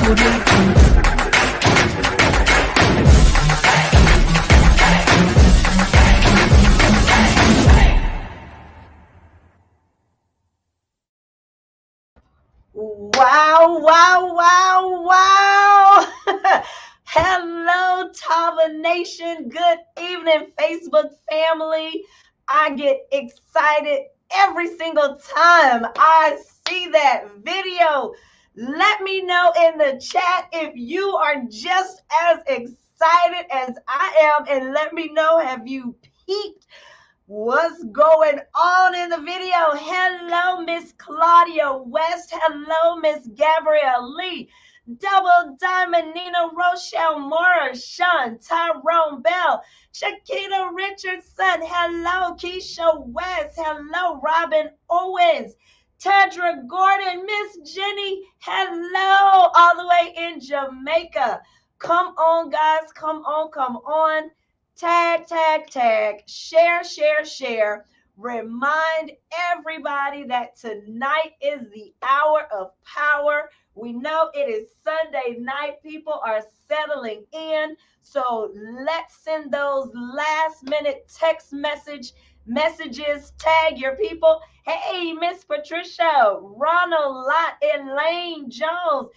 Wow, wow, wow, wow. Hello, Tava Nation. Good evening, Facebook family. I get excited every single time I see that video. Let me know in the chat if you are just as excited as I am, and let me know, have you peeked what's going on in the video? Hello, Miss Claudia West. Hello, Miss Gabrielle Lee. Double Diamond, Nina Rochelle Mora, Sean, Tyrone Bell, Shakita Richardson. Hello, Keisha West. Hello, Robin Owens. Tedra Gordon, Miss Jenny. Hello, all the way in Jamaica. Come on, guys. Come on, come on. Tag, tag, tag, share, share, share. Remind everybody that tonight is the hour of power. We know it is Sunday night. People are settling in. So let's send those last minute text messages. Tag your people. Hey, Miss Patricia, Ronald Lott, Elaine Jones.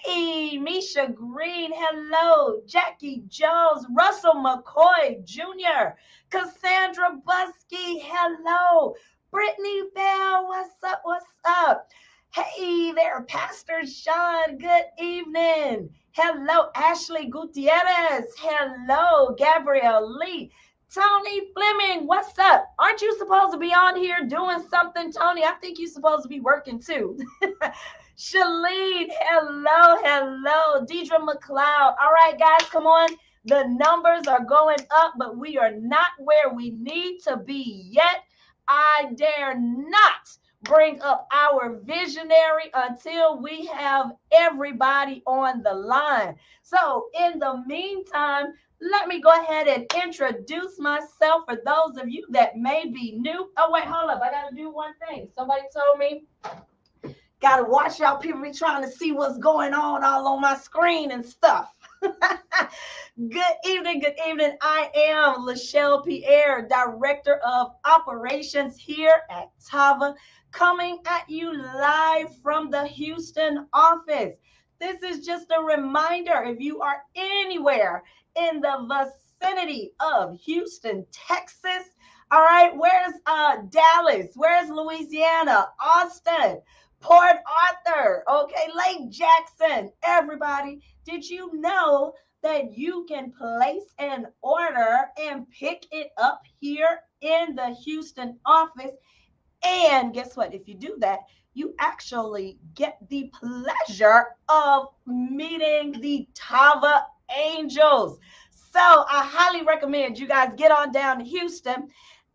Hey, Misha Green, hello. Jackie Jones, Russell McCoy Jr., Cassandra Busky, hello. Brittany Bell, what's up, what's up? Hey there, Pastor Sean, good evening. Hello, Ashley Gutierrez, hello. Gabrielle Lee. Tony Fleming, what's up? Aren't you supposed to be on here doing something, Tony? I think you're supposed to be working too. Shalene, hello, hello. Deidre McLeod. All right, guys, come on. The numbers are going up, but we are not where we need to be yet. I dare not bring up our visionary until we have everybody on the line. So in the meantime, let me go ahead and introduce myself for those of you that may be new. Oh, wait, hold up. I got to do one thing. Somebody told me, got to watch out. People be trying to see what's going on all on my screen and stuff. Good evening. Good evening. I am Lachelle Pierre, Director of Operations here at Tava, coming at you live from the Houston office. This is just a reminder, if you are anywhere in the vicinity of Houston, Texas, all right, where's Dallas? Where's Louisiana? Austin, Port Arthur, okay, Lake Jackson. Everybody, did you know that you can place an order and pick it up here in the Houston office? And guess what? If you do that, you actually get the pleasure of meeting the Tava Angels. So I highly recommend you guys get on down to Houston,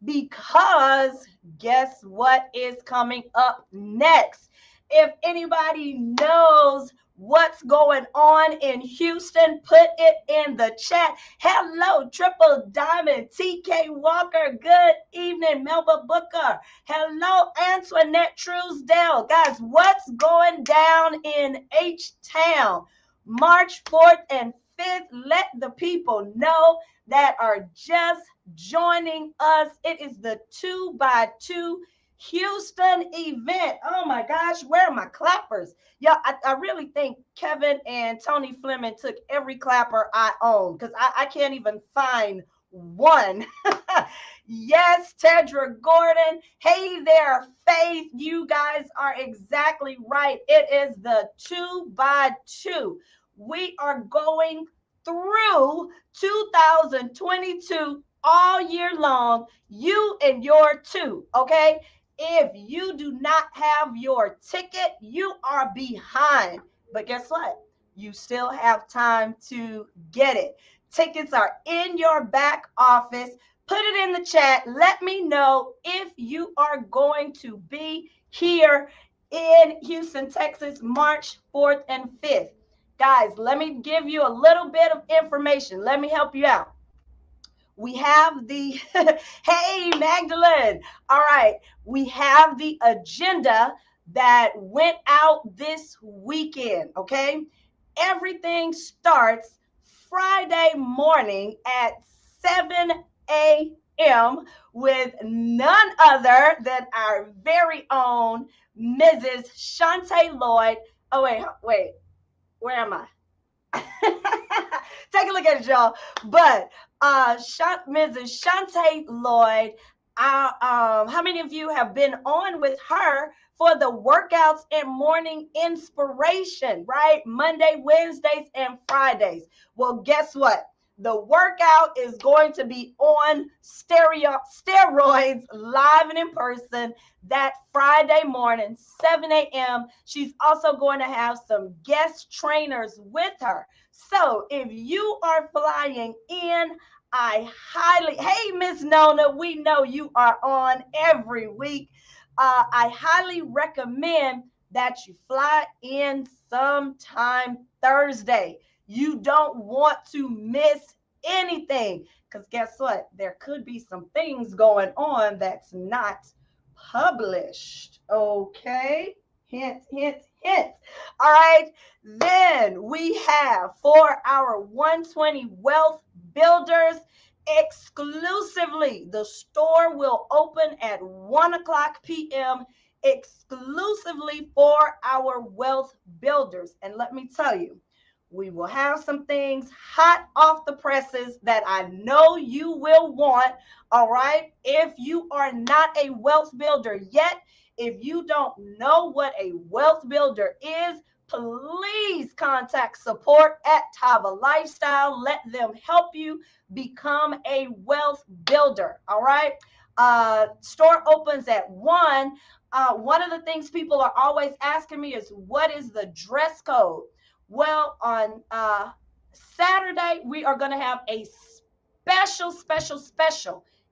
because guess what is coming up next? If anybody knows what's going on in Houston, put it in the chat. Hello, Triple Diamond, TK Walker. Good evening, Melba Booker. Hello, Antoinette Truesdale. Guys, what's going down in H-Town? March 4th and 5th. Let the people know that are just joining us. It is the 2x2 Houston event. Oh my gosh, where are my clappers? Yeah, I really think Kevin and Tony Fleming took every clapper I own, because I can't even find one. Yes, Tedra Gordon. Hey there, Faith. You guys are exactly right. It is the 2x2. We are going through 2022 all year long, you and your two, okay? If you do not have your ticket, you are behind. But guess what? You still have time to get it. Tickets are in your back office. Put it in the chat. Let me know if you are going to be here in Houston, Texas, March 4th and 5th. Guys, let me give you a little bit of information. Let me help you out. We have the, hey, Magdalene. All right. We have the agenda that went out this weekend, okay? Everything starts Friday morning at 7 a.m. with none other than our very own Mrs. Shantae Lloyd. Oh, wait, where am I? Take a look at it, y'all. But Mrs. Shantae Lloyd, how many of you have been on with her for the workouts and morning inspiration, right? Monday, Wednesdays, and Fridays. Well, guess what? The workout is going to be on steroids, live and in person, that Friday morning, 7 a.m. She's also going to have some guest trainers with her. So if you are flying in, hey, Miss Nona, we know you are on every week. I highly recommend that you fly in sometime Thursday. You don't want to miss anything, because guess what? There could be some things going on that's not published. Okay? Hint, hint, hint. All right. Then we have for our 120 Wealth Builders exclusively, the store will open at 1 o'clock p.m. exclusively for our Wealth Builders. And let me tell you, we will have some things hot off the presses that I know you will want. All right. If you are not a wealth builder yet, if you don't know what a wealth builder is, please contact support at Tava Lifestyle. Let them help you become a wealth builder. All right. Store opens at 1. One of the things people are always asking me is, what is the dress code? Well, on Saturday, we are going to have a special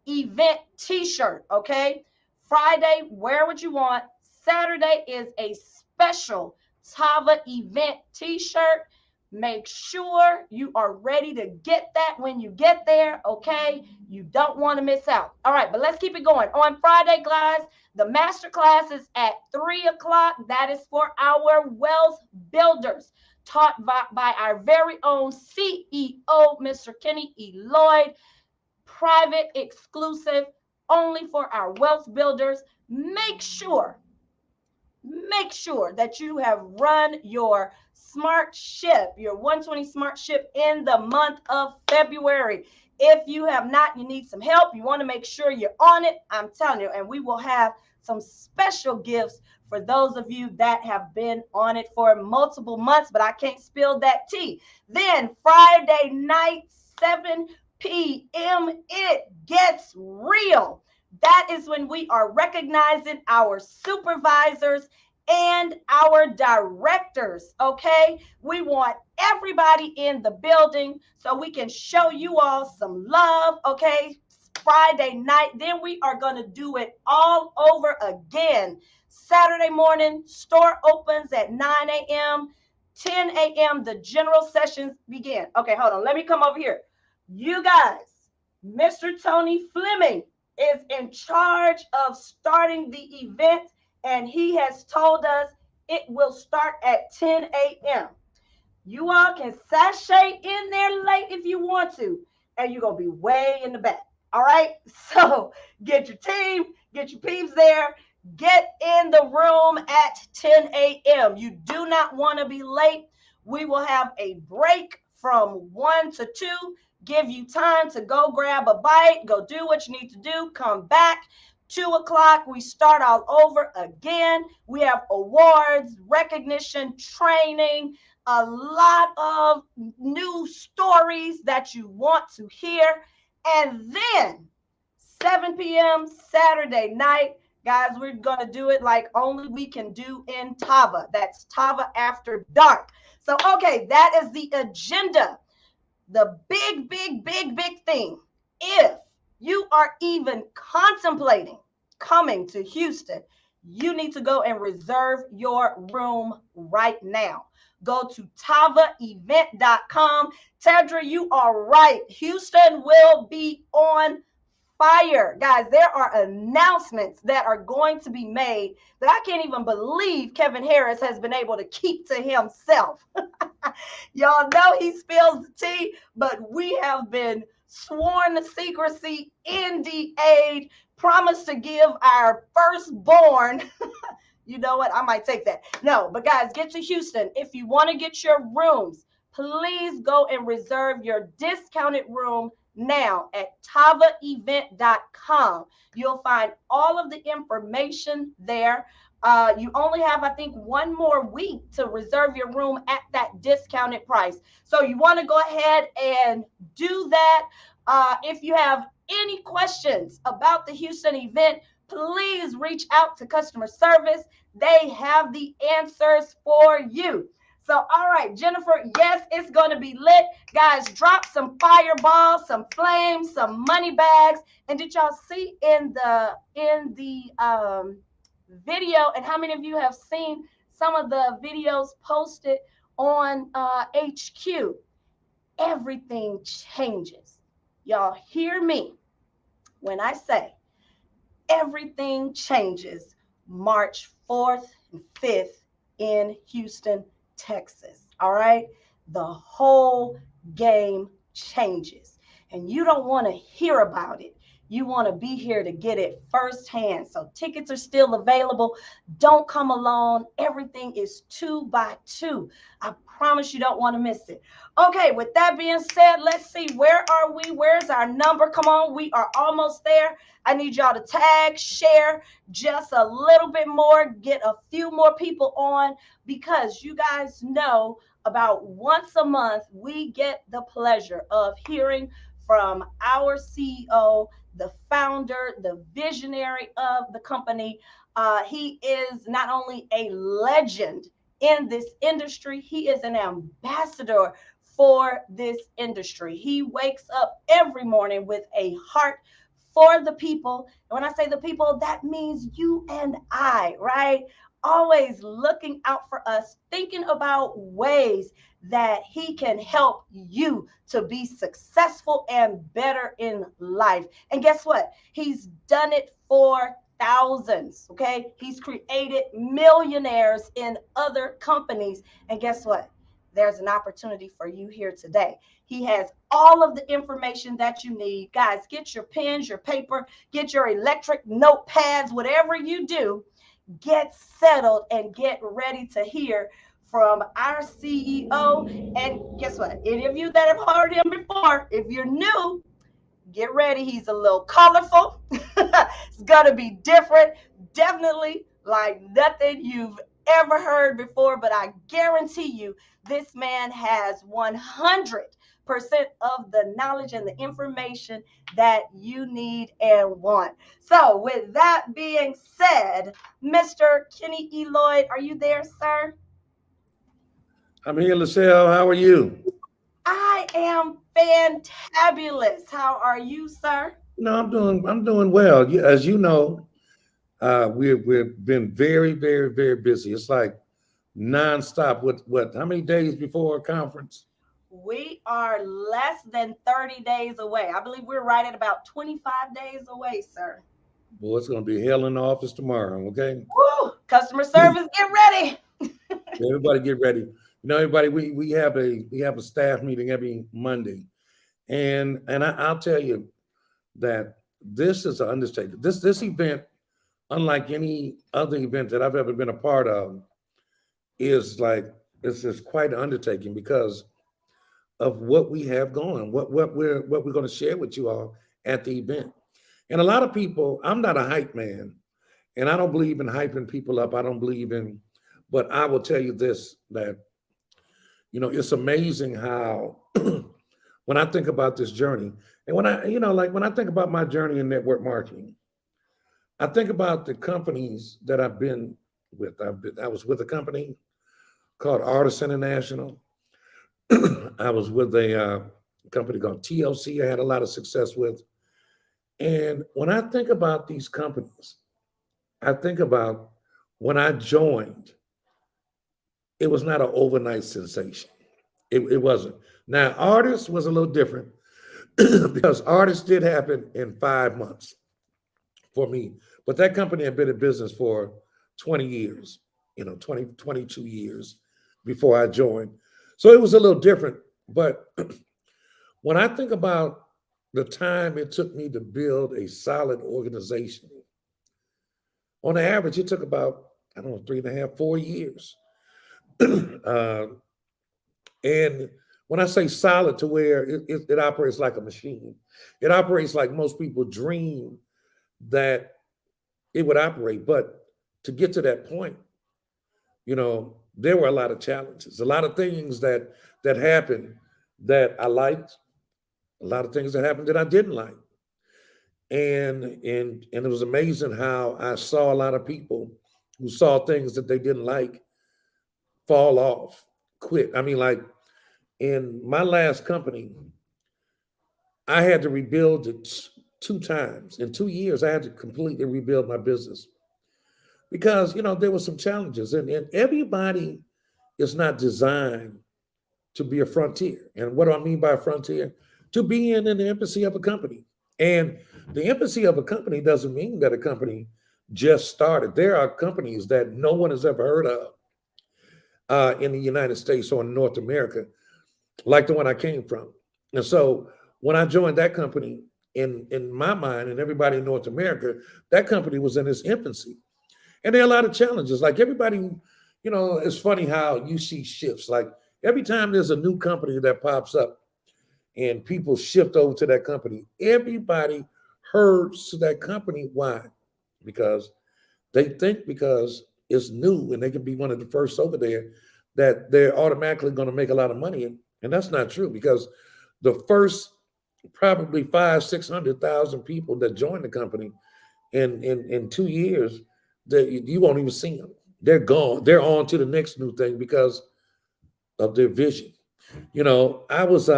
event t-shirt, okay? Friday, wear what you want. Saturday is a special Tava event t-shirt. Make sure you are ready to get that when you get there, okay? You don't want to miss out. All right, but let's keep it going. On Friday, guys, the master class is at 3 o'clock. That is for our wealth builders, taught by our very own CEO, Mr. Kenny Lloyd. Private, exclusive, only for our wealth builders. Make sure that you have run your smart ship, your 120 smart ship in the month of February. If you have not, you need some help, you want to make sure you're on it, I'm telling you, and we will have some special gifts for those of you that have been on it for multiple months, but I can't spill that tea. Then Friday night, 7 p.m., it gets real. That is when we are recognizing our supervisors and our directors, okay? We want everybody in the building so we can show you all some love, okay? Friday night, then we are going to do it all over again. Saturday morning, store opens at 9 a.m. 10 a.m. the general sessions begin. Okay, hold on. Let me come over here. You guys, Mr. Tony Fleming is in charge of starting the event, and he has told us it will start at 10 a.m. You all can sashay in there late if you want to, and you're going to be way in the back. All right? So get your team, get your peeps there, get in the room at 10 a.m. You do not want to be late. We will have a break from 1 to 2. Give you time to go grab a bite, go do what you need to do, come back. 2 o'clock, we start all over again. We have awards, recognition, training, a lot of new stories that you want to hear. And then 7 p.m. Saturday night, guys, we're going to do it like only we can do in Tava. That's Tava After Dark. So, okay, that is the agenda. The big thing, if you are even contemplating coming to Houston, you need to go and reserve your room right now. Go to tavaevent.com. Tedra, you are right. Houston will be on fire. Guys, there are announcements that are going to be made that I can't even believe Kevin Harris has been able to keep to himself. Y'all know he spills the tea, but we have been sworn to secrecy, NDA'd, promised to give our firstborn. You know what? I might take that. No, but guys, get to Houston. If you want to get your rooms, please go and reserve your discounted room now at tavaevent.com. You'll find all of the information there. You only have, I think, one more week to reserve your room at that discounted price. So you want to go ahead and do that. If you have any questions about the Houston event, please reach out to customer service. They have the answers for you. So, all right, Jennifer, yes, it's going to be lit. Guys, drop some fireballs, some flames, some money bags. And did y'all see in the video, and how many of you have seen some of the videos posted on HQ? Everything changes. Y'all hear me when I say everything changes March 4th and 5th in Houston, Texas. All right? The whole game changes. And you don't want to hear about it. You want to be here to get it firsthand. So tickets are still available. Don't come alone. Everything is 2x2. I promise you don't want to miss it. Okay, with that being said, let's see. Where are we? Where's our number? Come on, we are almost there. I need y'all to tag, share just a little bit more, get a few more people on, because you guys know about once a month, we get the pleasure of hearing from our CEO, the founder, the visionary of the company. He is not only a legend in this industry, he is an ambassador for this industry. He wakes up every morning with a heart for the people. And when I say the people, that means you and I, right? Always looking out for us, thinking about ways that he can help you to be successful and better in life. And guess what? He's done it for thousands, okay? He's created millionaires in other companies. And guess what? There's an opportunity for you here today. He has all of the information that you need. Guys, get your pens, your paper, get your electric notepads, whatever you do, get settled and get ready to hear from our CEO. And guess what? Any of you that have heard him before, if you're new, get ready. He's a little colorful. It's going to be different. Definitely like nothing you've ever heard before, but I guarantee you this man has 100% of the knowledge and the information that you need and want. So with that being said, Mr. Kenny Lloyd, are you there, sir? I'm here, Lucille. How are you? I am fantabulous. How are you, sir? No, I'm doing well. As you know, we've been very, very, very busy. It's like nonstop. What? How many days before a conference? We are less than 30 days away. I believe we're right at about 25 days away, sir. Boy, it's gonna be hell in the office tomorrow. Okay, Woo! Customer service, get ready. everybody get ready. Everybody, we have a staff meeting every Monday, and I'll tell you that this is an undertaking. This event, unlike any other event that I've ever been a part of, is like it's just quite an undertaking because of what we have going, what we're going to share with you all at the event. And a lot of people, I'm not a hype man, and I don't believe in hyping people up. I don't believe in, but I will tell you this that it's amazing how when I think about this journey, and when I think about my journey in network marketing, I think about the companies that I've been with. I was with a company called Artists International. I was with a company called TLC. I had a lot of success with. And when I think about these companies, I think about when I joined, it was not an overnight sensation. It wasn't. Now, Artists was a little different because Artists did happen in 5 months for me. But that company had been in business for 20 years, 20, 22 years before I joined. So it was a little different. But when I think about the time it took me to build a solid organization, on average, it took about, I don't know, 3.5, 4 years. uh, and when I say solid, to where it operates like a machine, it operates like most people dream that it would operate. But to get to that point, there were a lot of challenges, a lot of things that happened that I liked, a lot of things that happened that I didn't like. And it was amazing how I saw a lot of people who saw things that they didn't like fall off, quit. I mean, like in my last company, I had to rebuild it 2 times. In 2 years, I had to completely rebuild my business because, there were some challenges. And everybody is not designed to be a frontier. And what do I mean by a frontier? To be in the infancy of a company. And the infancy of a company doesn't mean that a company just started. There are companies that no one has ever heard of in the United States or in North America, like the one I came from. And so when I joined that company, in my mind and everybody in North America, that company was in its infancy. And there are a lot of challenges. Like everybody, it's funny how you see shifts. Like every time there's a new company that pops up and people shift over to that company, everybody herds to that company. Why? Because they think because it's new and they can be one of the first over there that they're automatically going to make a lot of money. And that's not true because the first probably 600,000 people that join the company in 2 years, that you won't even see them. They're gone. They're on to the next new thing because of their vision. I was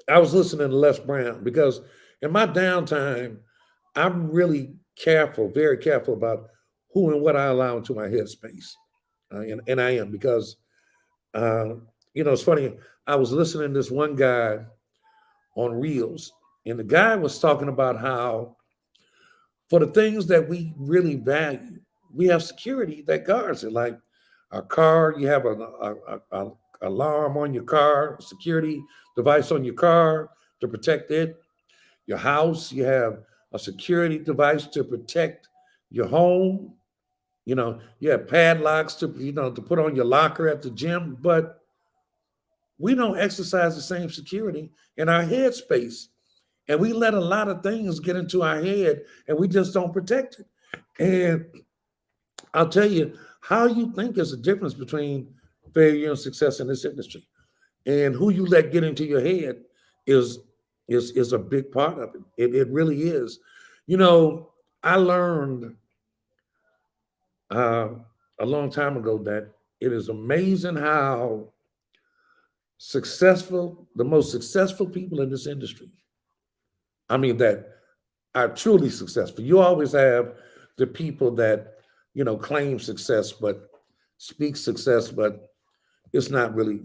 listening to Les Brown because in my downtime, I'm really careful, very careful about who and what I allow into my headspace, and I am because uh, it's funny. I was listening to this one guy on Reels, and the guy was talking about how for the things that we really value, we have security that guards it. Like a car, you have a alarm on your car, security device on your car to protect it. Your house, you have a security device to protect your home. You have padlocks to put on your locker at the gym, but we don't exercise the same security in our headspace. And we let a lot of things get into our head and we just don't protect it. And I'll tell you, how you think is the difference between failure and success in this industry. And who you let get into your head is is a big part of it. It really is. You know, I learned uh, a long time ago that it is amazing how the most successful people in this industry, I mean, that are truly successful. You always have the people that, claim success, but speak success, but it's not really,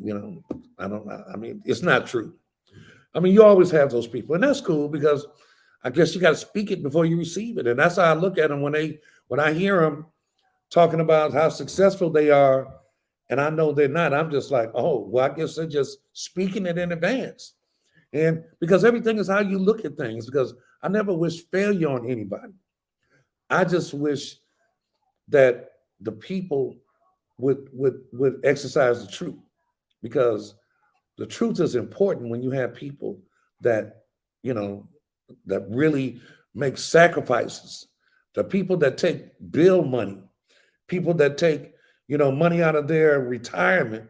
I don't know. I mean, it's not true. I mean, you always have those people, and that's cool because I guess you got to speak it before you receive it. And that's how I look at them when I hear them talking about how successful they are, and I know they're not. I'm just like, oh, well, I guess they're just speaking it in advance. And because everything is how you look at things, because I never wish failure on anybody. I just wish that the people would exercise the truth, because the truth is important when you have people that, you know, that really make sacrifices, the people that take bill money, people that take, money out of their retirement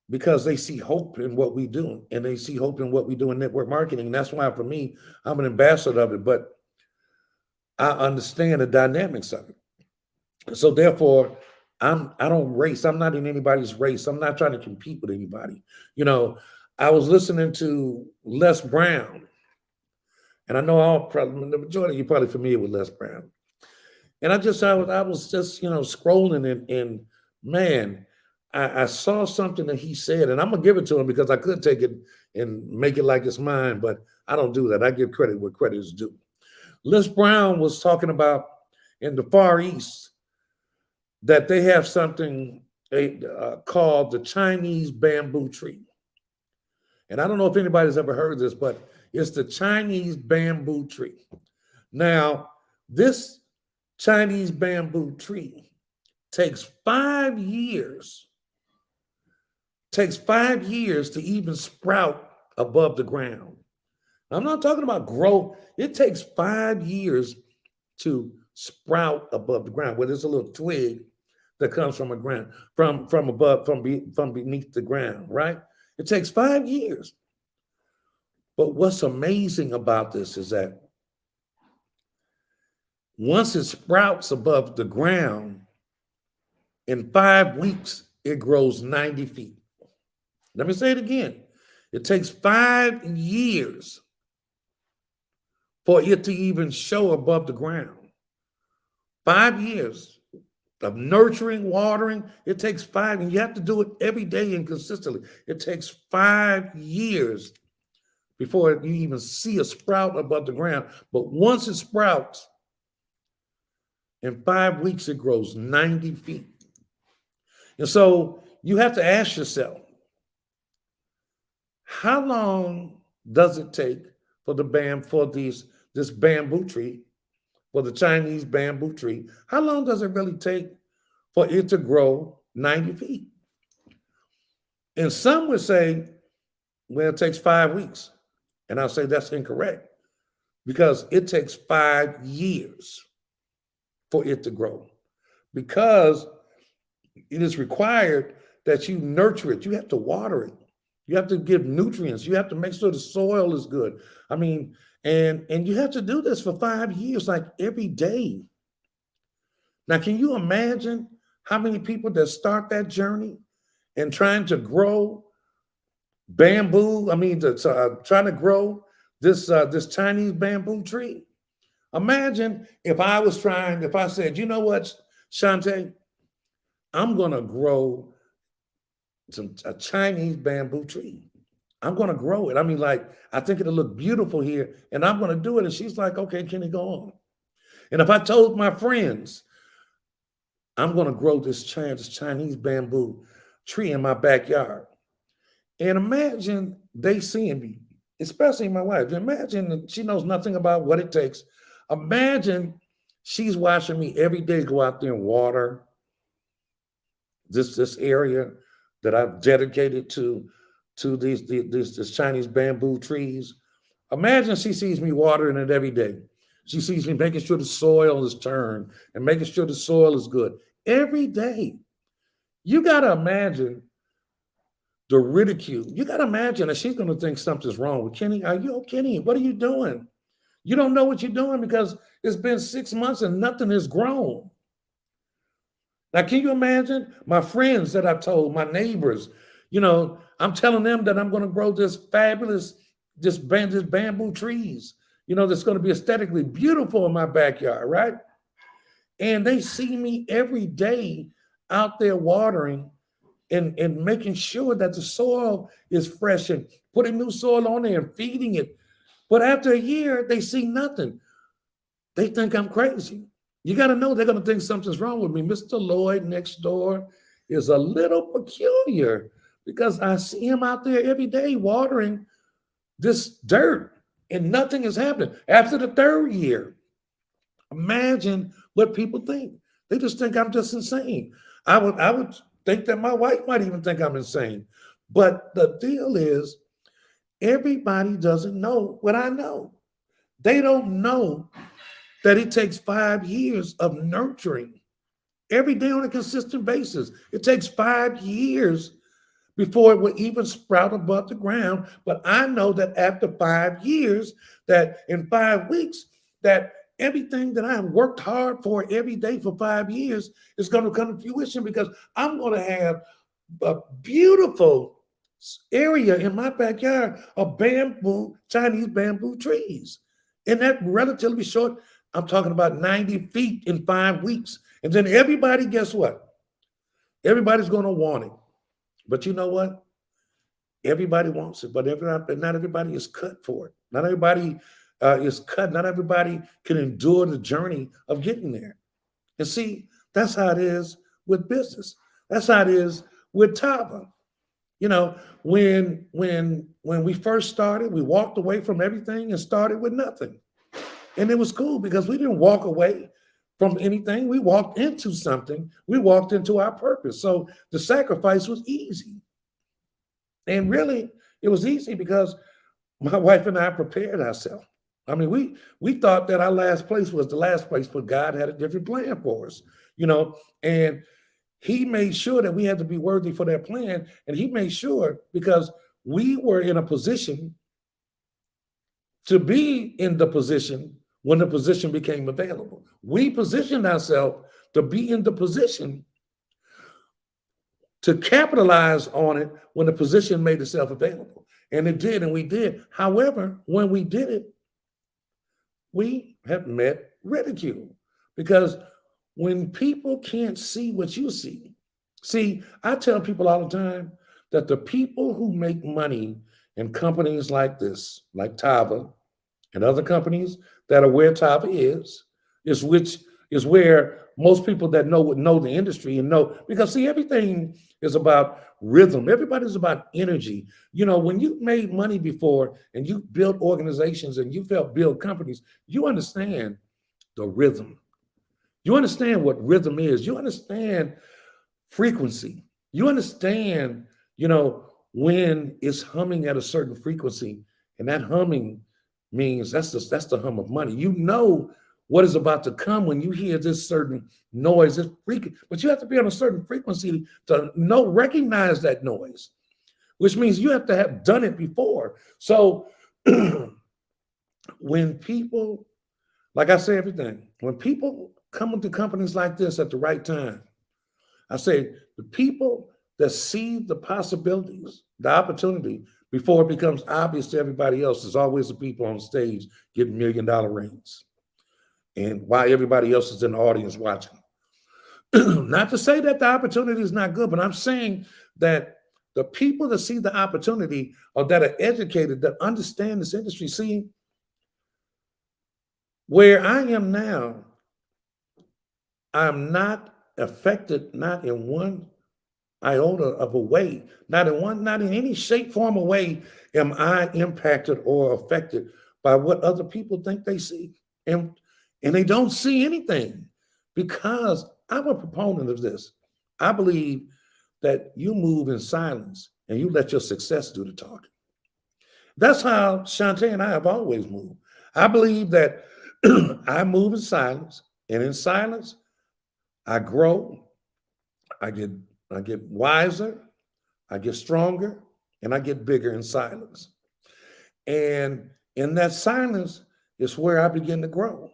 because they see hope in what we do, and they see hope in what we do in network marketing. And that's why for me, I'm an ambassador of it, but I understand the dynamics of it. So therefore, I don't race. I'm not in anybody's race. I'm not trying to compete with anybody. You know, I was listening to Les Brown, and I know the majority of you probably familiar with Les Brown. And I was just, scrolling, and man, I saw something that he said, and I'm gonna give it to him because I could take it and make it like it's mine, but I don't do that. I give credit where credit is due. Les Brown was talking about in the Far East that they have something. called the Chinese bamboo tree. And I don't know if anybody's ever heard this, but it's the Chinese bamboo tree. Now, this Chinese bamboo tree takes 5 years, takes 5 years to even sprout above the ground. I'm not talking about growth. It takes 5 years to sprout above the ground, where there's a little twig that comes from a ground, from above, from beneath the ground, right? It takes 5 years. But what's amazing about this is that once it sprouts above the ground, in 5 weeks, it grows 90 feet. Let me say it again. It takes 5 years for it to even show above the ground. 5 years of nurturing, watering, it takes five, and you have to do it every day and consistently. It takes 5 years before you even see a sprout above the ground. But once it sprouts, in 5 weeks, it grows 90 feet. And so you have to ask yourself, how long does it take for this bamboo tree, for the Chinese bamboo tree? How long does it really take for it to grow 90 feet? And some would say, well, it takes 5 weeks. And I'll say that's incorrect, because it takes 5 years for it to grow, because it is required that you nurture it. You have to water it. You have to give nutrients. You have to make sure the soil is good. I mean, and you have to do this for 5 years, like every day. Now, can you imagine how many people that start that journey and trying to grow bamboo? I mean, trying to grow this Chinese bamboo tree. Imagine if I said, you know what, Shante, I'm going to grow a Chinese bamboo tree. I'm going to grow it. I mean, like, I think it'll look beautiful here, and I'm going to do it. And she's like, okay, Kenny, go on. And if I told my friends, I'm going to grow this Chinese bamboo tree in my backyard, and imagine they seeing me, especially my wife. Imagine that she knows nothing about what it takes. Imagine she's watching me every day go out there and water this area that I've dedicated to these Chinese bamboo trees. Imagine she sees me watering it every day. She sees me making sure the soil is turned and making sure the soil is good every day. You got to imagine the ridicule. You got to imagine that she's going to think something's wrong with Kenny. Are you, Kenny? What are you doing? You don't know what you're doing because it's been 6 months and nothing has grown. Now, can you imagine my friends that I've told, my neighbors, I'm telling them that I'm going to grow this fabulous, this bamboo trees, that's going to be aesthetically beautiful in my backyard, right? And they see me every day out there watering and making sure that the soil is fresh and putting new soil on there and feeding it. But after a year, they see nothing. They think I'm crazy. You got to know they're going to think something's wrong with me. Mr. Lloyd next door is a little peculiar because I see him out there every day watering this dirt and nothing is happening. After the third year, imagine what people think. They just think I'm just insane. I would think that my wife might even think I'm insane. But the deal is, everybody doesn't know what I know. They don't know that it takes 5 years of nurturing every day on a consistent basis. It takes 5 years before it will even sprout above the ground. But I know that after 5 years, that in 5 weeks, that everything that I have worked hard for every day for 5 years is going to come to fruition, because I'm going to have a beautiful area in my backyard of Chinese bamboo trees. And that relatively short, I'm talking about 90 feet in 5 weeks. And then everybody, guess what? Everybody's going to want it. But you know what? Everybody wants it, but not everybody is cut for it. Not everybody is cut. Not everybody can endure the journey of getting there. And see, that's how it is with business. That's how it is with Tava. You know, when we first started, we walked away from everything and started with nothing. And it was cool because we didn't walk away from anything. We walked into something. We walked into our purpose. So the sacrifice was easy. And really, it was easy because my wife and I prepared ourselves. I mean, we thought that our last place was the last place, but God had a different plan for us, and he made sure that we had to be worthy for that plan. And he made sure because we were in a position to be in the position when the position became available. We positioned ourselves to be in the position to capitalize on it when the position made itself available. And it did, and we did. However, when we did it, we have met ridicule because when people can't see what you see, I tell people all the time that the people who make money in companies like this, like Tava and other companies that are where Tava is which is where most people that know the industry and know, because see, everything is about rhythm. Everybody's about energy. When you made money before and you built organizations and you helped build companies, you understand the rhythm. You understand what rhythm is. You understand frequency. You understand, when it's humming at a certain frequency, and that humming means that's the hum of money. You know what is about to come when you hear this certain noise, this frequency, but you have to be on a certain frequency to recognize that noise, which means you have to have done it before. So when people, like I say everything, when people come into companies like this at the right time, I say the people that see the possibilities, the opportunity before it becomes obvious to everybody else, is always the people on stage getting $1 million rings. And while everybody else is in the audience watching. Not to say that the opportunity is not good, but I'm saying that the people that see the opportunity or that are educated, that understand this industry, see, where I am now, I'm not affected, not in one iota of a way, not in any shape, form, or way am I impacted or affected by what other people think they see. And they don't see anything because I'm a proponent of this. I believe that you move in silence and you let your success do the talking. That's how Shantae and I have always moved. I believe that I move in silence, and in silence, I grow, I get wiser, I get stronger, and I get bigger in silence. And in that silence is where I begin to grow.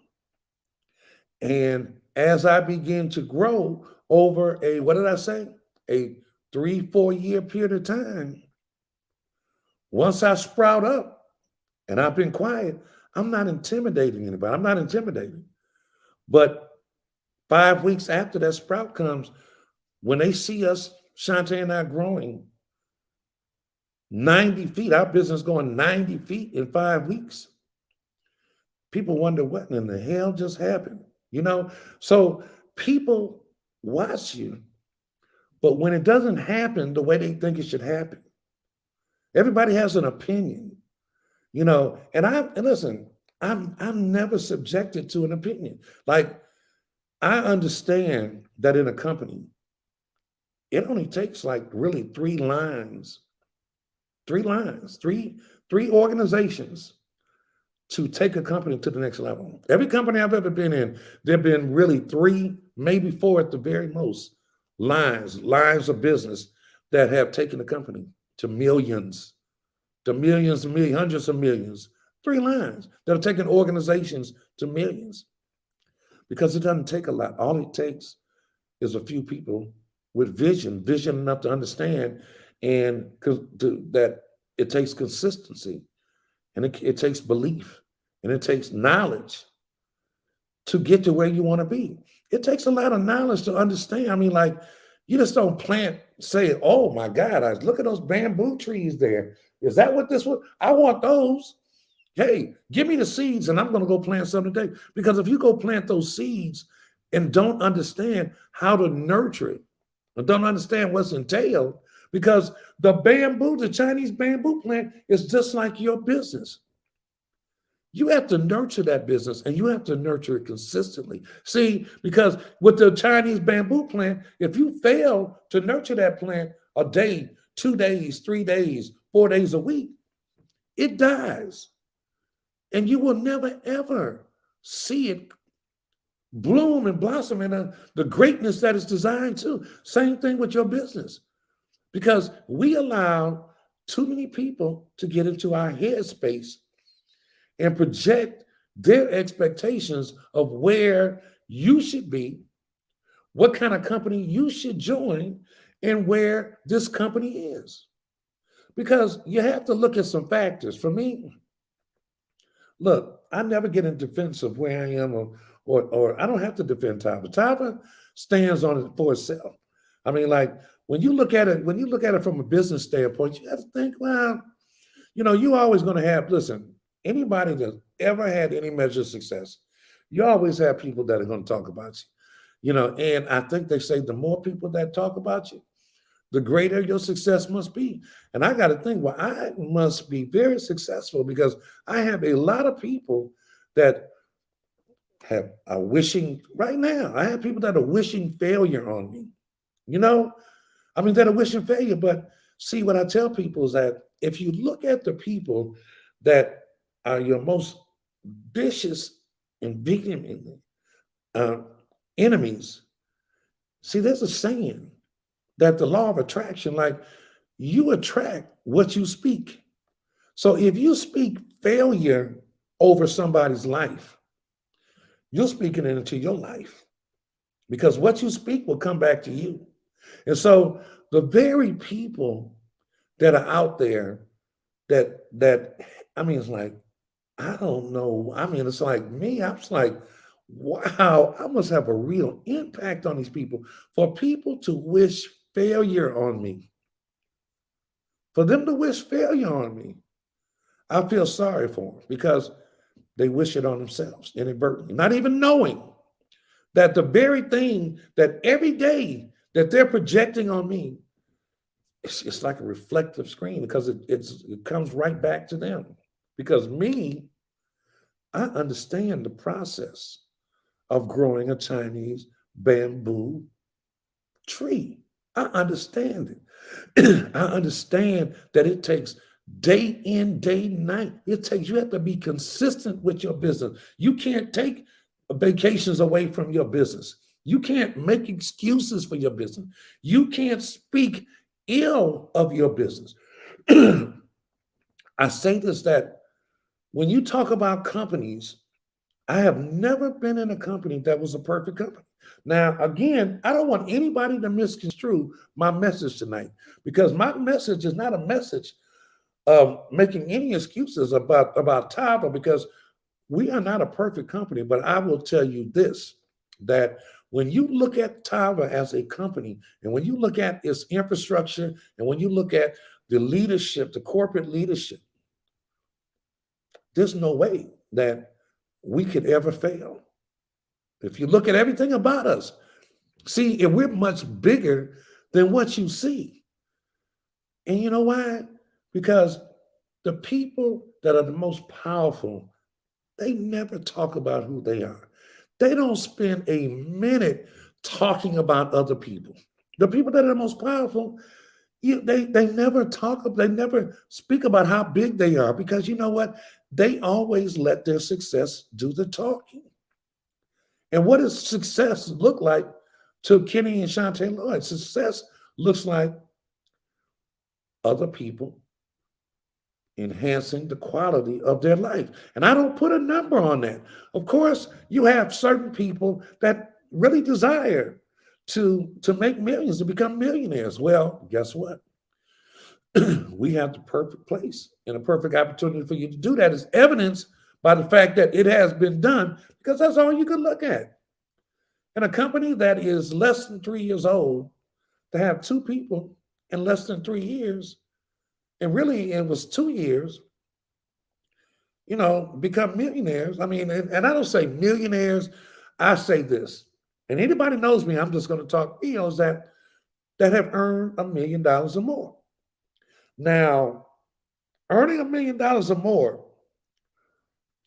And as I begin to grow over what did I say? A 3-4 year period of time, once I sprout up and I've been quiet, I'm not intimidating anybody. I'm not intimidating. But 5 weeks after that sprout comes, when they see us, Shantae and I, growing 90 feet, our business going 90 feet in 5 weeks, people wonder what in the hell just happened. So people watch you, but when it doesn't happen the way they think it should happen, everybody has an opinion, and listen, I'm never subjected to an opinion. Like, I understand that in a company, it only takes like really three organizations to take a company to the next level. Every company I've ever been in, there have been really 3, maybe 4 at the very most, lines of business that have taken the company to millions and millions, hundreds of millions. 3 lines that have taken organizations to millions. Because it doesn't take a lot. All it takes is a few people with vision enough to understand, and that it takes consistency, and it takes belief, and it takes knowledge to get to where you want to be. It takes a lot of knowledge to understand. I mean, like, you just don't say, oh my God, look at those bamboo trees there. Is that what this was? I want those. Hey, give me the seeds and I'm going to go plant some today. Because if you go plant those seeds and don't understand how to nurture it, I don't understand what's entailed because the Chinese bamboo plant is just like your business. You have to nurture that business and you have to nurture it consistently. See, because with the Chinese bamboo plant, if you fail to nurture that plant a day, 2 days, 3 days, 4 days a week, it dies. And you will never ever see it bloom and blossom in the greatness that it's designed to. Same thing with your business. Because we allow too many people to get into our headspace and project their expectations of where you should be, what kind of company you should join, and where this company is. Because you have to look at some factors. For me, look, I never get in defense of where I am or I don't have to defend Tyler. Tyler stands on it for itself. I mean, like when you look at it from a business standpoint, you have to think, well, you always going to have, listen, anybody that ever had any measure of success, you always have people that are going to talk about you. And I think they say the more people that talk about you, the greater your success must be. And I got to think, well, I must be very successful because I have a lot of people that are wishing right now. I have people that are wishing failure on me. You know, I mean, that are wishing failure. But see, what I tell people is that if you look at the people that are your most vicious and vehement uh, enemies, see, there's a saying that the law of attraction, like you attract what you speak. So if you speak failure over somebody's life, you're speaking it into your life because what you speak will come back to you. And so the very people that are out there that I mean, it's like, I don't know. I mean, it's like me. I was like, wow, I must have a real impact on these people. For people to wish failure on me, for them to wish failure on me, I feel sorry for them because they wish it on themselves inadvertently, not even knowing that the very thing that every day that they're projecting on me, it's like a reflective screen because it comes right back to them. Because me, I understand the process of growing a Chinese bamboo tree. I understand it. I understand that it takes day in, day night. You have to be consistent with your business. You can't take vacations away from your business. You can't make excuses for your business. You can't speak ill of your business. I say this that when you talk about companies, I have never been in a company that was a perfect company. Now, again, I don't want anybody to misconstrue my message tonight because my message is not a message of making any excuses about Tava because we are not a perfect company. But I will tell you this, that when you look at Tava as a company and when you look at its infrastructure and when you look at the leadership, the corporate leadership, there's no way that we could ever fail. If you look at everything about us, see, if we're much bigger than what you see. And you know why? Because the people that are the most powerful, they never talk about who they are. They don't spend a minute talking about other people. The people that are the most powerful, they never they never speak about how big they are because you know what? They always let their success do the talking. And what does success look like to Kenny and Shantae Lloyd? Success looks like other people enhancing the quality of their life. And I don't put a number on that. Of course, you have certain people that really desire to make millions, to become millionaires. Well, guess what? We have the perfect place and a perfect opportunity for you to do that is evidenced by the fact that it has been done because that's all you can look at. And a company that is less than 3 years old, to have two people in less than 3 years, and really it was 2 years, become millionaires. I mean, and I don't say millionaires, I say this. And anybody knows me, I'm just going to talk, is that that have earned $1 million or more. Now, earning $1 million or more,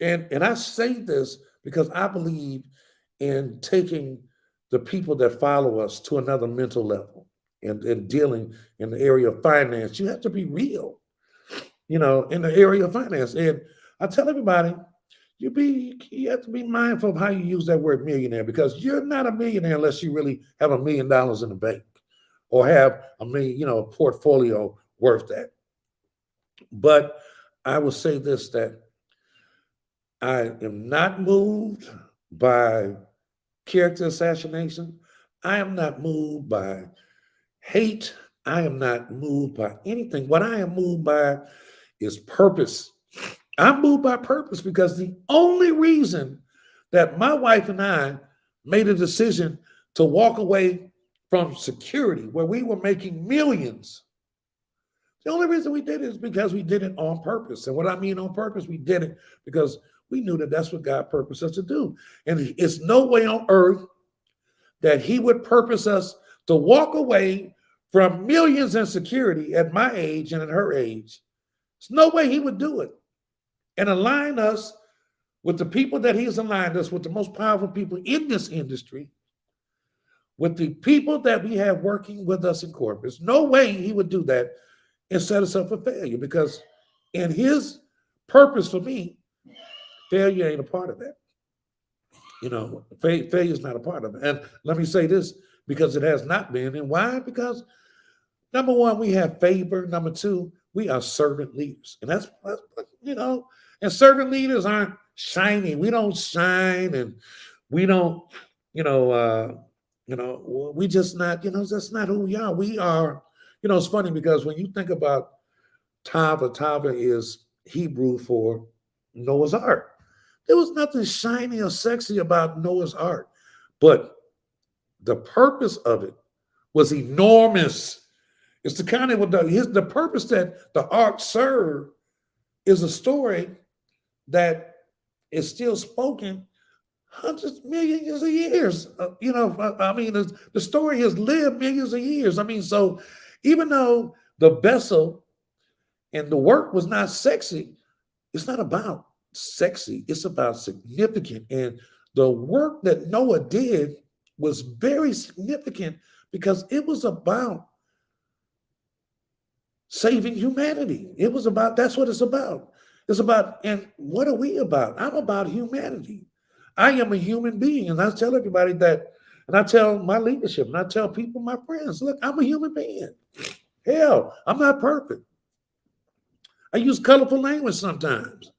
and I say this because I believe in taking the people that follow us to another mental level and dealing in the area of finance. You have to be real, in the area of finance. And I tell everybody, you have to be mindful of how you use that word millionaire, because you're not a millionaire unless you really have $1 million in the bank or have a million, a portfolio worth that. But I will say this, that I am not moved by character assassination. I am not moved by hate. I am not moved by anything. What I am moved by is purpose. I'm moved by purpose because the only reason that my wife and I made a decision to walk away from security where we were making millions, the only reason we did it is because we did it on purpose. And what I mean on purpose, we did it because we knew that that's what God purposed us to do. And it's no way on earth that he would purpose us to walk away from millions in security at my age and at her age. There's no way he would do it and align us with the people that he's aligned us with, the most powerful people in this industry, with the people that we have working with us in corporate. There's no way he would do that and set us up for failure, because in his purpose for me, failure ain't a part of that. Failure is not a part of it. And let me say this, because it has not been. And why? Because number one, we have favor. Number two, we are servant leaders. And and servant leaders aren't shiny. We don't shine, and we don't, we just not, that's not who we are. We are, it's funny because when you think about Tava is Hebrew for Noah's Ark. There was nothing shiny or sexy about Noah's Ark, but the purpose of it was enormous. It's the kind of the purpose that the ark served is a story that is still spoken hundreds, millions of years. The story has lived millions of years. So even though the vessel and the work was not sexy, it's not about sexy. It's about significant. And the work that Noah did was very significant because it was about saving humanity. That's what it's about. It's about, and what are we about? I'm about humanity. I am a human being. And I tell everybody that, and I tell my leadership, and I tell people, my friends, look, I'm a human being. Hell, I'm not perfect. I use colorful language sometimes.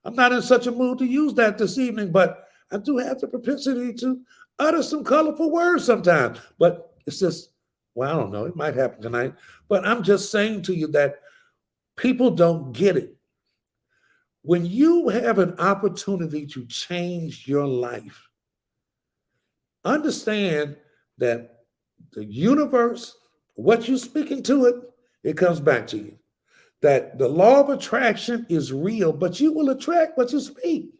I'm not in such a mood to use that this evening, but I do have the propensity to utter some colorful words sometimes. But it's just, well, I don't know. It might happen tonight. But I'm just saying to you that people don't get it. When you have an opportunity to change your life, understand that the universe, what you speak into it, it comes back to you. That the law of attraction is real, but you will attract what you speak.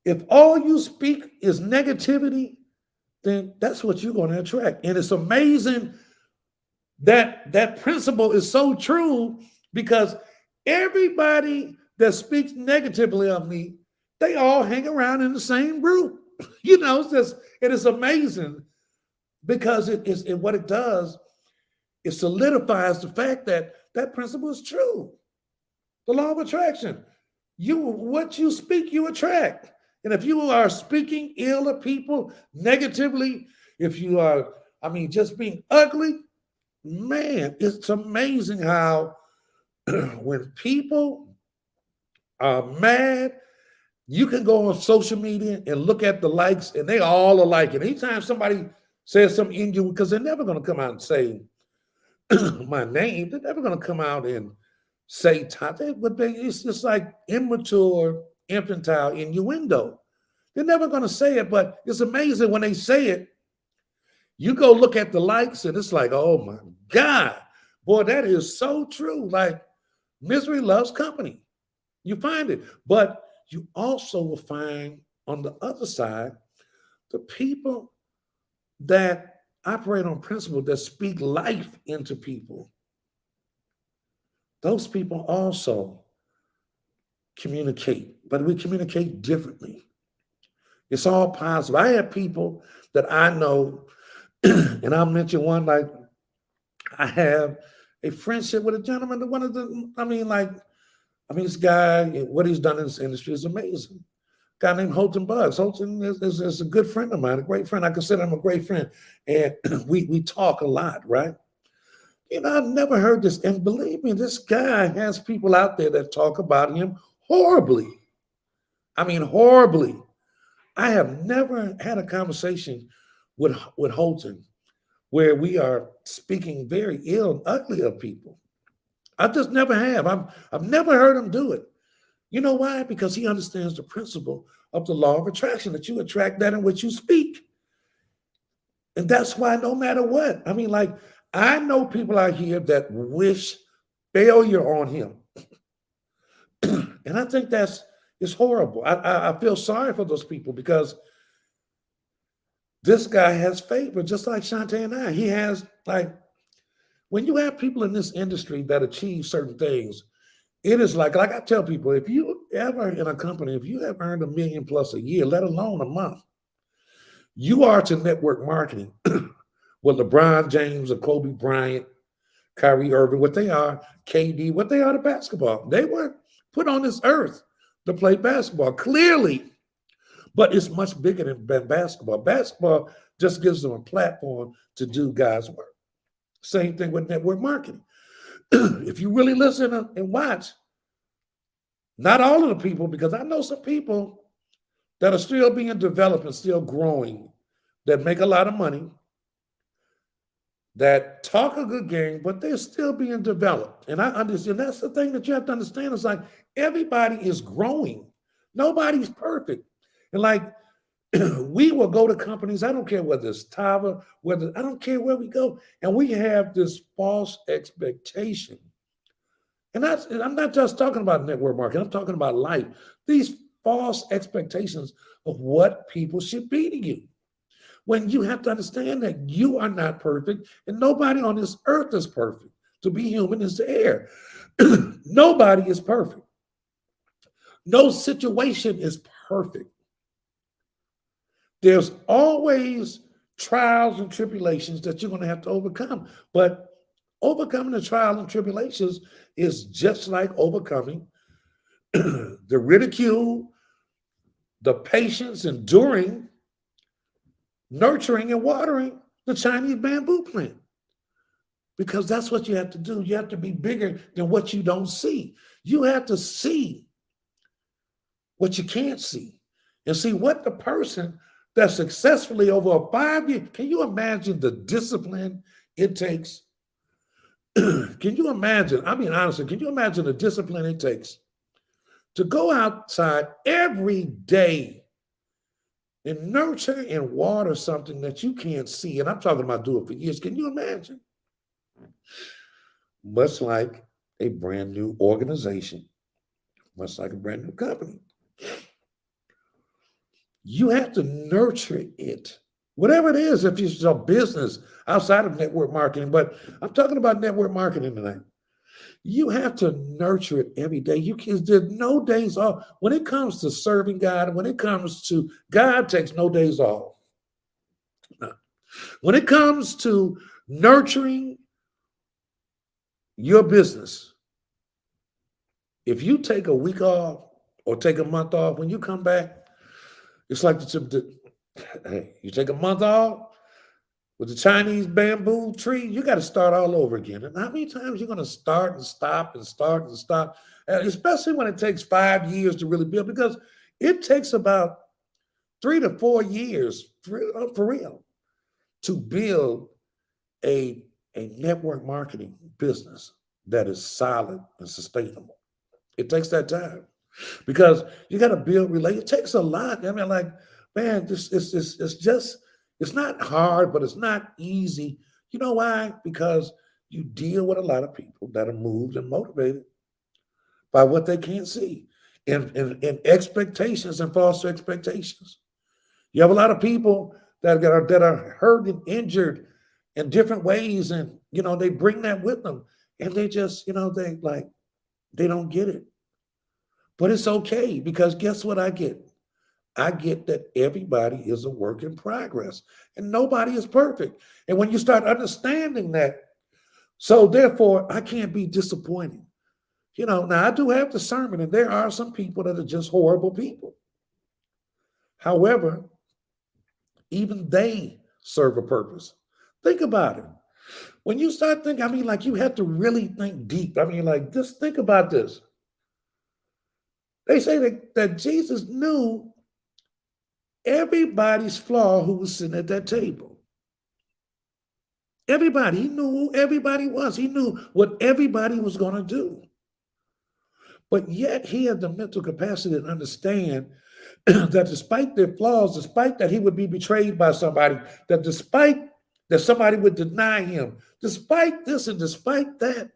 If all you speak is negativity, then that's what you're going to attract. And it's amazing that that principle is so true, because everybody that speaks negatively of me, they all hang around in the same group. It is amazing, because what it does, it solidifies the fact that that principle is true. The law of attraction. What you speak, you attract. And if you are speaking ill of people negatively, if you are, just being ugly, man, it's amazing how when people are mad, you can go on social media and look at the likes, and they all are like it. Anytime somebody says something in you, because they're never going to come out and say my name, they're never going to come out and say it's just like immature, infantile innuendo. They're never going to say it, but it's amazing when they say it. You go look at the likes, and it's like, oh my God, boy, that is so true. Like, misery loves company. You find it. But you also will find on the other side the people that operate on principles that speak life into people, those people also communicate, but we communicate differently. It's all positive. I have people that I know, and I'll mention one like I have a friendship with a gentleman that one of the, this guy, what he's done in this industry is amazing. Guy named Holton Buggs. Holton is a good friend of mine, a great friend. I consider him a great friend. And we talk a lot, right? I've never heard this. And believe me, this guy has people out there that talk about him horribly. I mean, horribly. I have never had a conversation with Holton where we are speaking very ill and ugly of people. I just never have. I've never heard him do it. You know why? Because he understands the principle of the law of attraction, that you attract that in which you speak. And that's why no matter what, I know people out here that wish failure on him. And I think it's horrible. I feel sorry for those people because this guy has favor, just like Shantae and I. He has, when you have people in this industry that achieve certain things, it is like I tell people, if you ever in a company, if you have earned $1 million plus a year, let alone a month, you are to network marketing. What LeBron James or Kobe Bryant, Kyrie Irving, what they are, KD, what they are to basketball. They were put on this earth to play basketball, clearly. But it's much bigger than basketball. Basketball just gives them a platform to do God's work. Same thing with network marketing. If you really listen and watch, not all of the people, because I know some people that are still being developed and still growing, that make a lot of money, that talk a good game, but they're still being developed. And I understand that's the thing that you have to understand. It's like everybody is growing. Nobody's perfect. And we will go to companies, I don't care whether it's Tava, I don't care where we go, and we have this false expectation. And I'm not just talking about network marketing, I'm talking about life. These false expectations of what people should be to you. When you have to understand that you are not perfect and nobody on this earth is perfect. To be human is the air. Nobody is perfect. No situation is perfect. There's always trials and tribulations that you're going to have to overcome. But overcoming the trials and tribulations is just like overcoming the ridicule, the patience, enduring, nurturing, and watering the Chinese bamboo plant. Because that's what you have to do. You have to be bigger than what you don't see. You have to see what you can't see and see what the person that successfully over a 5-year, can you imagine the discipline it takes? Can you imagine? I mean, honestly, can you imagine the discipline it takes to go outside every day and nurture and water something that you can't see? And I'm talking about do it for years. Can you imagine? Much like a brand new organization, much like a brand new company. You have to nurture it. Whatever it is, if it's a business outside of network marketing, but I'm talking about network marketing tonight. You have to nurture it every day. There's no days off. When it comes to serving God, when it comes to God takes no days off. When it comes to nurturing your business, if you take a week off or take a month off, when you come back, it's like hey, you take a month off with the Chinese bamboo tree, you got to start all over again. And how many times you're going to start and stop and start and stop, especially when it takes 5 years to really build, because it takes about 3 to 4 years for real to build a network marketing business that is solid and sustainable. It takes that time because you got to build relationships. It takes a lot. I mean, man, it's not hard, but it's not easy. You know why? Because you deal with a lot of people that are moved and motivated by what they can't see and expectations and false expectations. You have a lot of people that are hurt and injured in different ways, and they bring that with them, and they just they don't get it. But it's okay, because guess what I get? I get that everybody is a work in progress and nobody is perfect. And when you start understanding that, so therefore I can't be disappointed. Now I do have discernment, and there are some people that are just horrible people. However, even they serve a purpose. Think about it. When you start thinking, like, you have to really think deep. Like, just think about this. They say that Jesus knew everybody's flaw who was sitting at that table. Everybody. He knew who everybody was. He knew what everybody was going to do. But yet he had the mental capacity to understand that despite their flaws, despite that he would be betrayed by somebody, that despite that somebody would deny him, despite this and despite that,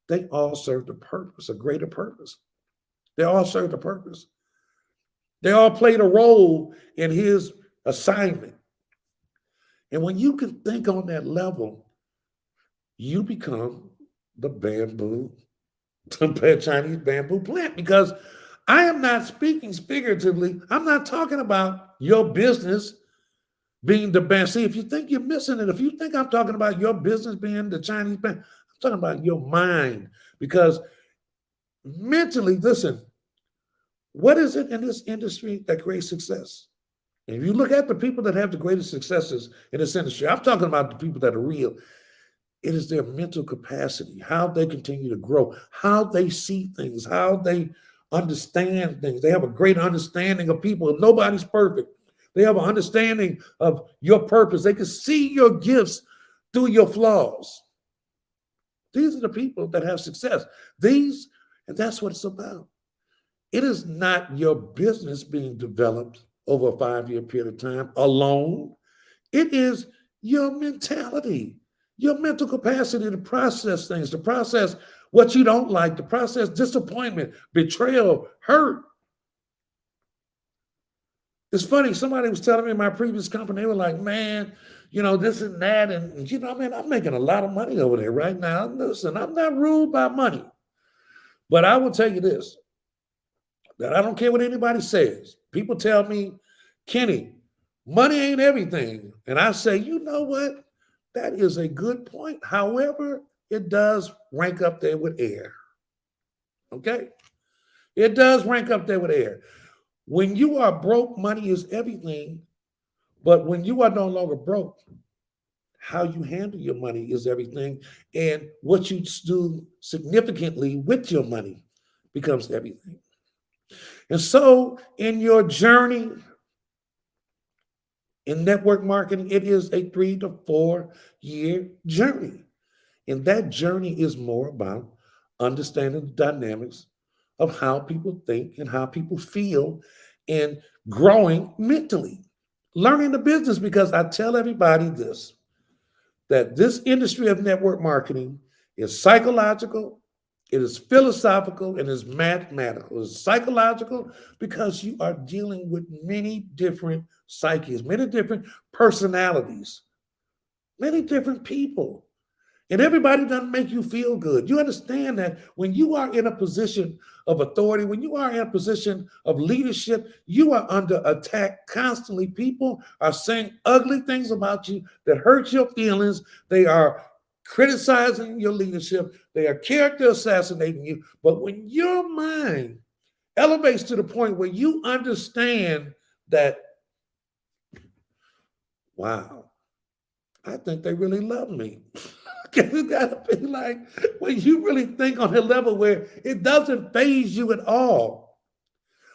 they all served a purpose, a greater purpose. They all served a purpose. They all played a role in his assignment. And when you can think on that level, you become the Chinese bamboo plant. Because I am not speaking figuratively. I'm not talking about your business being the best. See, if you think you're missing it, if you think I'm talking about your business being the Chinese bamboo, I'm talking about your mind. Because mentally, listen, what is it in this industry that creates success? And if you look at the people that have the greatest successes in this industry, I'm talking about the people that are real. It is their mental capacity, how they continue to grow, how they see things, how they understand things. They have a great understanding of people. Nobody's perfect. They have an understanding of your purpose. They can see your gifts through your flaws. These are the people that have success. And that's what it's about. It is not your business being developed over a 5-year period of time alone. It is your mentality, your mental capacity to process things, to process what you don't like, to process disappointment, betrayal, hurt. It's funny, somebody was telling me in my previous company, they were like, man, this and that. And, I'm making a lot of money over there right now. Listen, I'm not ruled by money. But I will tell you this, that I don't care what anybody says. People tell me, Kenny, money ain't everything. And I say, you know what? That is a good point. However, it does rank up there with air. Okay? It does rank up there with air. When you are broke, money is everything. But when you are no longer broke, how you handle your money is everything. And what you do significantly with your money becomes everything. And so in your journey in network marketing, it is a 3 to 4 year journey. And that journey is more about understanding the dynamics of how people think and how people feel, and growing mentally, learning the business. Because I tell everybody this, that this industry of network marketing is psychological, it is philosophical, and it's mathematical. It's psychological because you are dealing with many different psyches, many different personalities, many different people. And everybody doesn't make you feel good. You understand that when you are in a position of authority, when you are in a position of leadership, you are under attack constantly. People are saying ugly things about you that hurt your feelings. They are criticizing your leadership. They are character assassinating you. But when your mind elevates to the point where you understand that, wow, I think they really love me. You gotta be like, when you really think on a level where it doesn't faze you at all.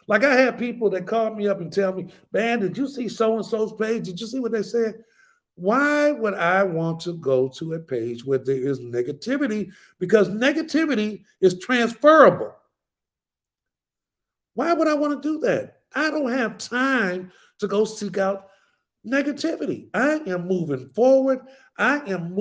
Like, I have people that call me up and tell me, man, did you see so-and-so's page? Did you see what they said? Why would I want to go to a page where there is negativity? Because negativity is transferable. Why would I want to do that? I don't have time to go seek out negativity. I am moving forward. I am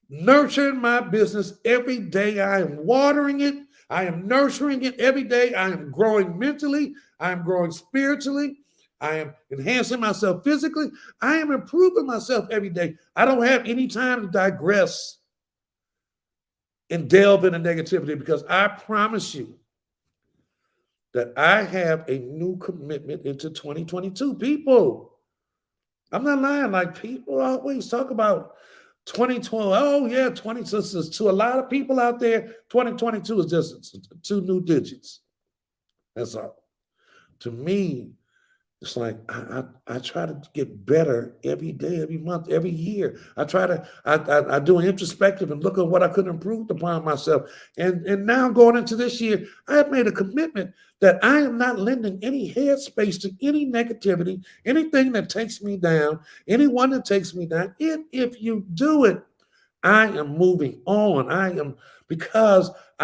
nurturing my business every day. I am watering it. I am nurturing it every day. I am growing mentally. I am growing spiritually. I am enhancing myself physically. I am improving myself every day. I don't have any time to digress and delve into negativity because I promise you that I have a new commitment into 2022. People, I'm not lying. Like people always talk about 2012. Oh, yeah, 20. To a lot of people out there, 2022 is just two new digits. That's all. To me, it's like I try to get better every day, every month, every year. I do an introspective and look at what I could improve upon myself. And now going into this year, I have made a commitment that I am not lending any headspace to any negativity, anything that takes me down, anyone that takes me down. If you do it, I am moving on. I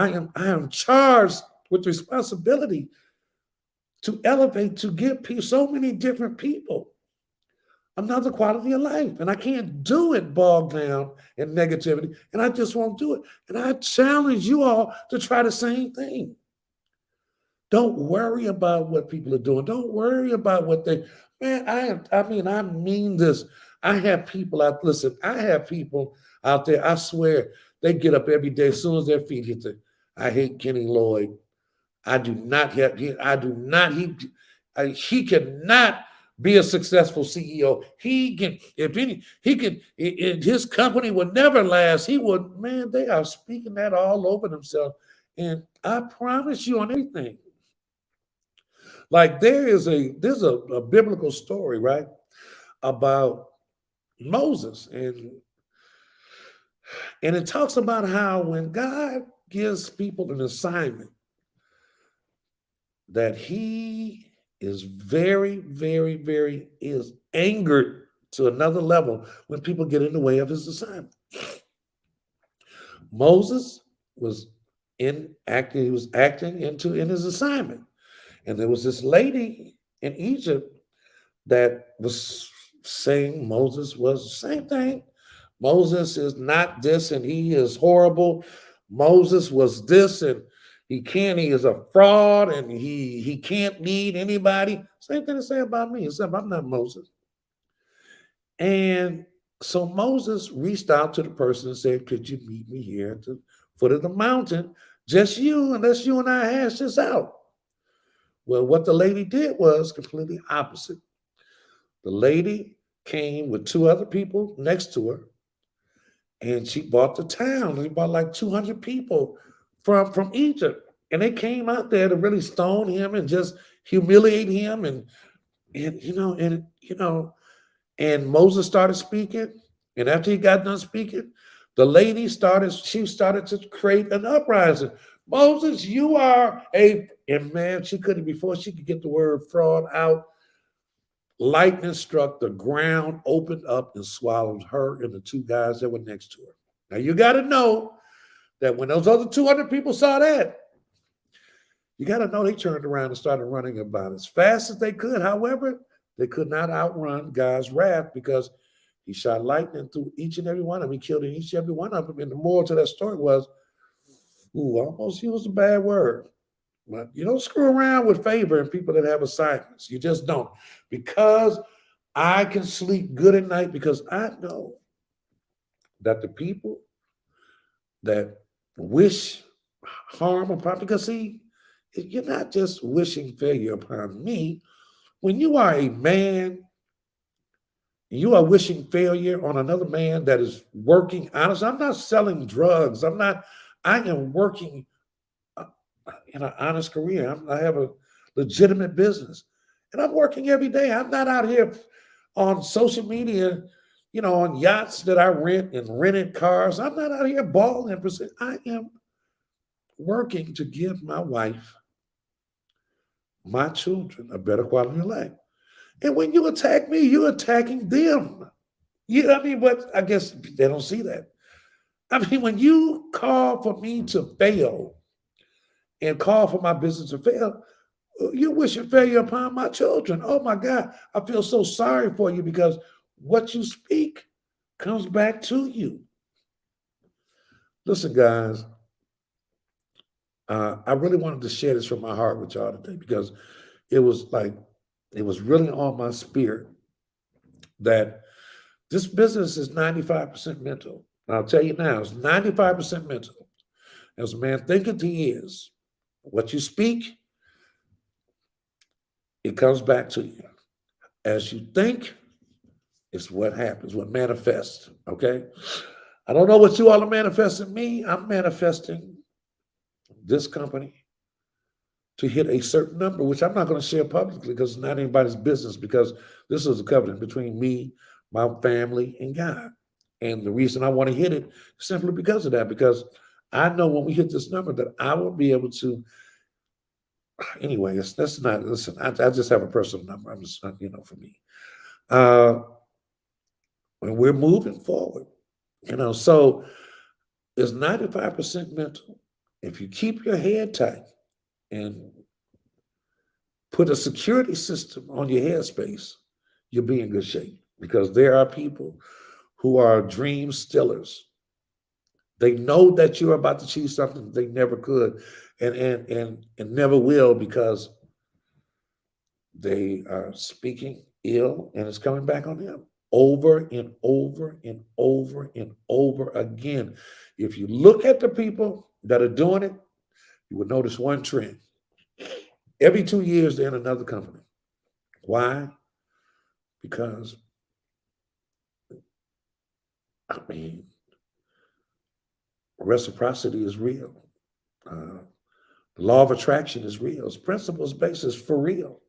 am charged with responsibility to elevate, to give so many different people another quality of life. And I can't do it bogged down in negativity. And I just won't do it. And I challenge you all to try the same thing. Don't worry about what people are doing. Don't worry about what they, man, I mean this. I have people out, listen, I have people out there, I swear, they get up every day as soon as their feet hit the, I hate Kenny Lloyd. I do not have. I do not. He cannot be a successful CEO. He can, if any, he can. His company would never last. He would. Man, they are speaking that all over themselves. And I promise you on anything. Like there's a biblical story, right, about Moses, and it talks about how when God gives people an assignment that he is very, very, very is angered to another level when people get in the way of his assignment. Moses was he was acting in his assignment. And there was this lady in Egypt that was saying Moses was the same thing. Moses is not this and he is horrible. Moses was this and he is a fraud and he can't lead anybody. Same thing to say about me, except I'm not Moses. And so Moses reached out to the person and said, could you meet me here at the foot of the mountain? Just you, and let's you and I hash this out. Well, what the lady did was completely opposite. The lady came with two other people next to her, and she bought the town. She bought like 200 people from Egypt, and they came out there to really stone him and just humiliate him, and Moses started speaking, and after he got done speaking, the lady started to create an uprising. Moses, you are and man, she couldn't, before she could get the word fraud out, lightning struck, the ground opened up and swallowed her and the two guys that were next to her. Now you got to know that when those other 200 people saw that, you got to know they turned around and started running about as fast as they could. However, they could not outrun God's wrath because he shot lightning through each and every one of them. He killed each and every one of them. And the moral to that story was, almost used a bad word. But you don't screw around with favor and people that have assignments. You just don't. Because I can sleep good at night because I know that the people that wish harm upon, because see, you're not just wishing failure upon me. When you are a man, you are wishing failure on another man that is working honest. I'm not selling drugs. I am working in an honest career. I have a legitimate business. And I'm working every day. I'm not out here on social media, on yachts that I rent and rented cars. I'm not out here balling. I am working to give my wife, my children, a better quality of life. And when you attack me, you're attacking them. You know what I mean? But I guess they don't see that. I mean, when you call for me to fail and call for my business to fail, you're wishing failure upon my children. Oh my God, I feel so sorry for you because what you speak comes back to you. Listen, guys, I really wanted to share this from my heart with y'all today because it was like it was really on my spirit that this business is 95% mental. And I'll tell you now, it's 95% mental. As a man thinketh he is, what you speak, it comes back to you. As you think, it's what happens, what manifests. Okay. I don't know what you all are manifesting me. I'm manifesting this company to hit a certain number, which I'm not going to share publicly because it's not anybody's business, because this is a covenant between me, my family, and God. And the reason I want to hit it is simply because of that, because I know when we hit this number that I will be able to, anyway, that's not, listen, I just have a personal number. I'm just, for me. Uh, when we're moving forward, so it's 95% mental. If you keep your head tight and put a security system on your headspace, you'll be in good shape, because there are people who are dream stillers. They know that you're about to achieve something they never could, and never will, because they are speaking ill, and it's coming back on them over and over and over and over again. If you look at the people that are doing it, you will notice one trend. Every 2 years, they're in another company. Why? Because, I mean, reciprocity is real. Uh, the law of attraction is real. It's principles basis for real.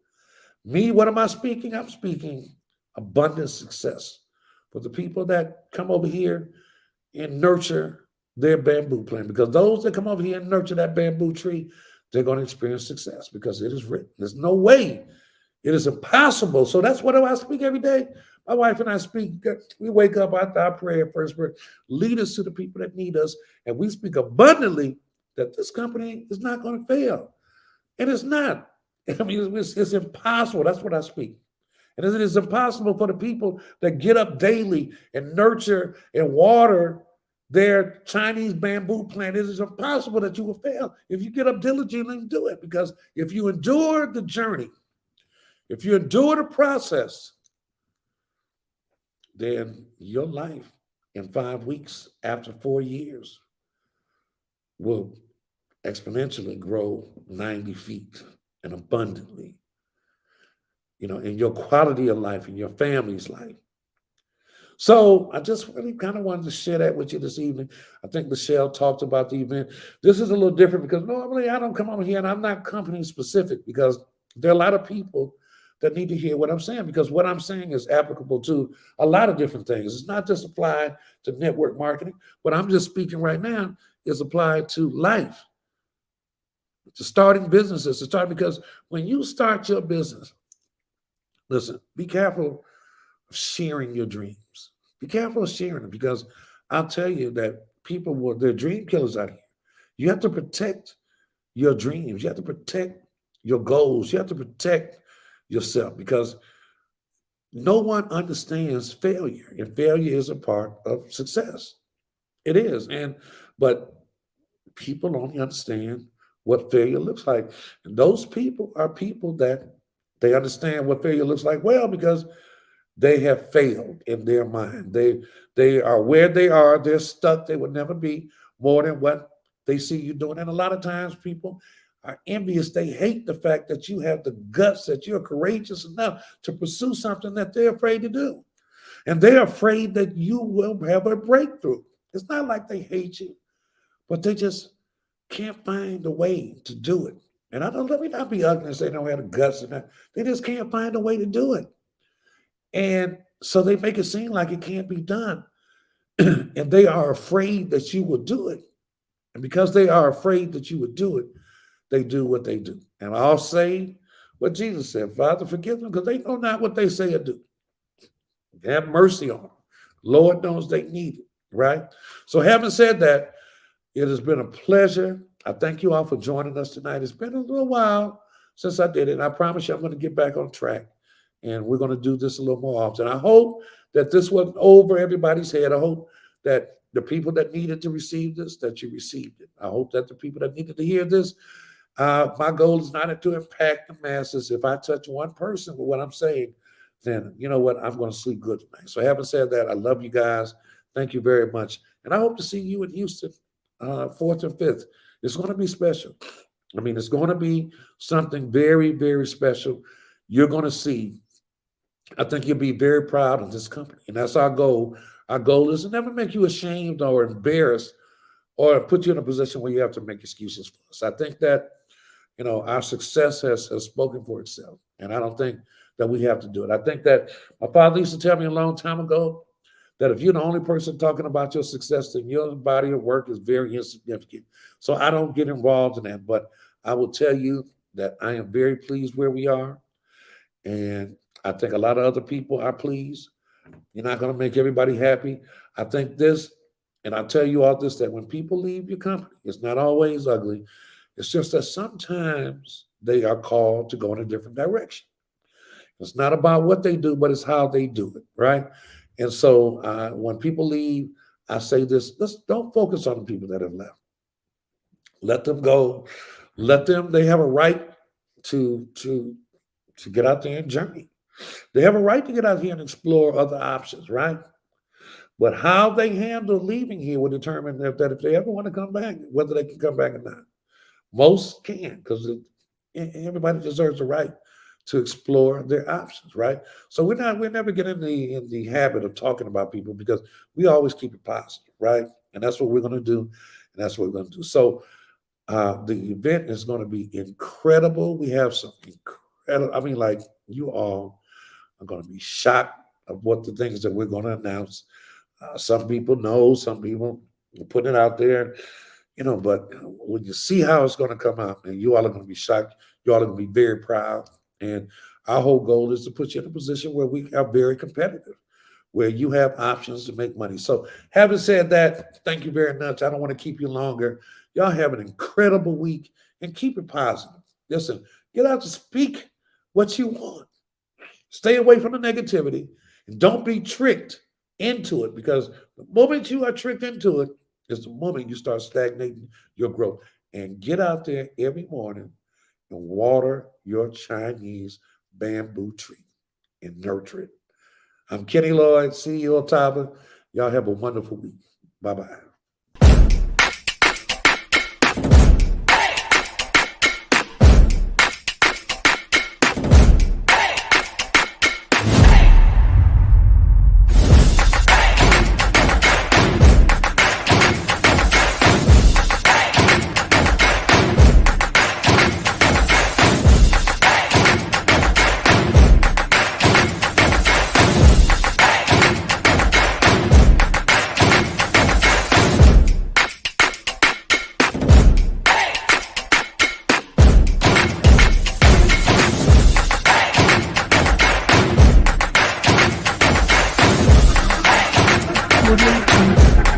Me, what am I speaking? I'm speaking abundant success for the people that come over here and nurture their bamboo plant. Because those that come over here and nurture that bamboo tree, they're going to experience success, because it is written. There's no way. It is impossible. So that's what I speak every day. My wife and I speak. We wake up after our prayer first word, lead us to the people that need us, and we speak abundantly that this company is not going to fail. And it's not. I mean, it's impossible. That's what I speak. And it is impossible for the people that get up daily and nurture and water their Chinese bamboo plant. It is impossible that you will fail if you get up diligently and do it. Because if you endure the journey, if you endure the process, then your life in 5 weeks after 4 years will exponentially grow 90 feet and abundantly, in your quality of life, in your family's life. So I just really kind of wanted to share that with you this evening. I think Michelle talked about the event. This is a little different because normally I don't come over here, and I'm not company specific, because there are a lot of people that need to hear what I'm saying, because what I'm saying is applicable to a lot of different things. It's not just applied to network marketing. What I'm just speaking right now is applied to life, to starting businesses, to start, because when you start your business, listen, be careful of sharing your dreams. Be careful of sharing them, because I'll tell you that they're dream killers out here. You have to protect your dreams. You have to protect your goals. You have to protect yourself, because no one understands failure, and failure is a part of success. It is. But people only understand what failure looks like. And those people are people that they understand what failure looks like well, because they have failed in their mind. They are where they are. They're stuck. They will never be more than what they see you doing. And a lot of times people are envious. They hate the fact that you have the guts, that you're courageous enough to pursue something that they're afraid to do. And they're afraid that you will have a breakthrough. It's not like they hate you, but they just can't find a way to do it. And I don't, let me not be ugly and say they don't have the guts and that. They just can't find a way to do it. And so they make it seem like it can't be done. And they are afraid that you will do it. And because they are afraid that you would do it, they do what they do. And I'll say what Jesus said: Father, forgive them, because they know not what they say or do. Have mercy on them. Lord knows they need it, right? So having said that, it has been a pleasure. I thank you all for joining us tonight. It's been a little while since I did it, and I promise you I'm going to get back on track, and we're going to do this a little more often. I hope that this wasn't over everybody's head. I hope that the people that needed to receive this, that you received it. I hope that the people that needed to hear this, My goal is not to impact the masses. If I touch one person with what I'm saying, then you know what? I'm going to sleep good tonight. So having said that, I love you guys. Thank you very much. And I hope to see you in Houston, 4th and 5th. It's going to be special. I mean, it's going to be something very, very special. You're going to see. I think you'll be very proud of this company. And that's our goal. Our goal is to never make you ashamed or embarrassed or put you in a position where you have to make excuses for us. I think that, you know, our success has spoken for itself. And I don't think that we have to do it. I think that my father used to tell me a long time ago that if you're the only person talking about your success, then your body of work is very insignificant. So I don't get involved in that. But I will tell you that I am very pleased where we are. And I think a lot of other people are pleased. You're not going to make everybody happy. I think this, and I'll tell you all this, that when people leave your company, it's not always ugly. It's just that sometimes they are called to go in a different direction. It's not about what they do, but it's how they do it, right? And so when people leave, I say this, don't focus on the people that have left. Let them go. Let them, they have a right to get out there and journey. They have a right to get out here and explore other options, right? But how they handle leaving here will determine that if they ever want to come back, whether they can come back or not. Most can, because everybody deserves the right to explore their options, right? So we're never getting in the habit of talking about people because we always keep it positive, right? And that's what we're going to do, and that's what we're going to do. So the event is going to be incredible. We have some incredible. I mean, like you all are going to be shocked of what the things that we're going to announce. Some people know, some people are putting it out there, you know, but when you see how it's going to come out, and you all are going to be shocked, you all are going to be very proud. And our whole goal is to put you in a position where we are very competitive, where you have options to make money. So having said that, thank you very much. I don't want to keep you longer. Y'all have an incredible week and keep it positive. Listen, get out to speak what you want. Stay away from the negativity and don't be tricked into it, because the moment you are tricked into it is the moment you start stagnating your growth. And get out there every morning and water your Chinese bamboo tree and nurture it. I'm Kenny Lloyd, CEO of Tava. Y'all have a wonderful week. Bye-bye. Audio